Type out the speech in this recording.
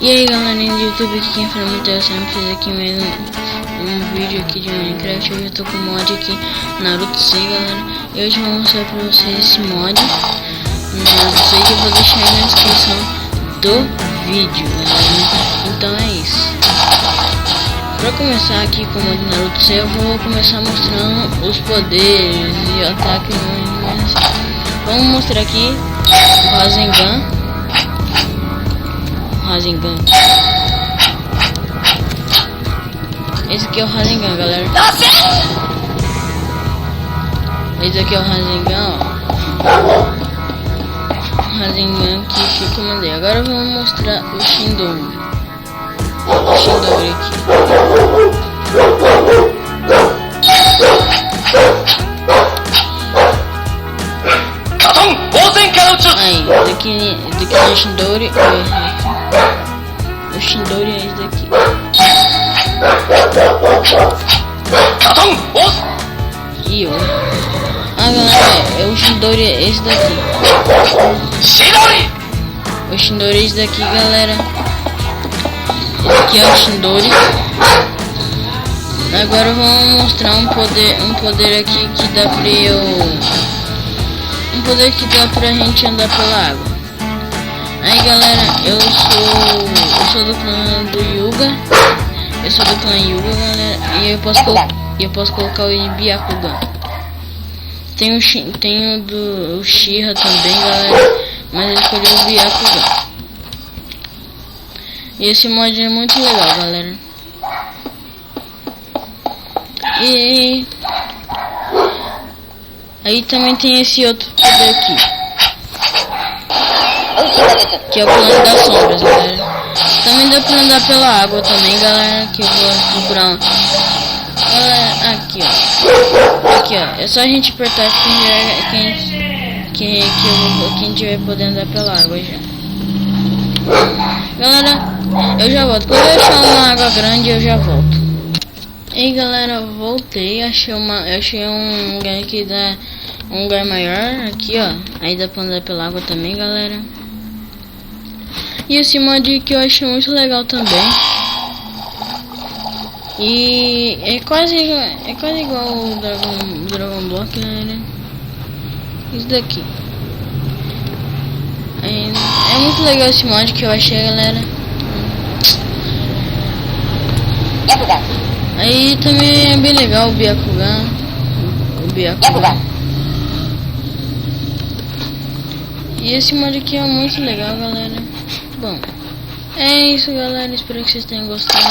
E aí galerinha do YouTube, aqui quem fala muito, eu sempre fiz aqui mais um vídeo aqui de Minecraft. Hoje eu tô com o mod aqui, Naruto C, galera. E hoje eu vou mostrar pra vocês esse mod Naruto C, que eu vou deixar aí na descrição do vídeo, galera. Então é isso. Pra começar aqui com o mod Naruto C, eu vou começar mostrando os poderes e ataques. Vamos mostrar aqui o Rasengan. Esse aqui é o Rasengan, galera. Esse aqui é o Rasengan, ó. Rasengan que eu mandei. Agora vamos mostrar o Shindori. O Shindori aqui. Aí, daqui é o Shindori. O Shindori é esse daqui. E ó. Ah, galera, o Shindori é esse daqui. O Shindori é esse daqui, galera. Esse aqui é o Shindori. Agora vamos mostrar um poder aqui que dá pra eu... Um poder que dá pra gente andar pela água. Aí galera, eu sou do clã do Yuga. Eu sou do clã Yuga, galera. E eu posso colocar o Byakugan. Tem o do Uchiha também, galera. Mas eu escolhi o Byakugan. E esse mod é muito legal, galera. E aí também tem esse outro poder aqui, que é o plano das sombras, galera. Também dá pra andar pela água também, galera. Que eu vou procurar aqui, ó. Aqui, ó. É só a gente apertar quem tiver podendo andar pela água já. Galera, eu já volto. Quando eu achar uma água grande, eu já volto. E aí, galera, eu voltei. Achei um lugar que dá um lugar maior aqui, ó. Aí dá pra andar pela água também, galera. E esse mod que eu achei muito legal também. E é quase igual o Dragon Block, galera. Isso daqui. É muito legal esse mod que eu achei, galera. Aí também é bem legal o Byakugan. E esse mod aqui é muito legal, galera. Bom, é isso, galera. Espero que vocês tenham gostado.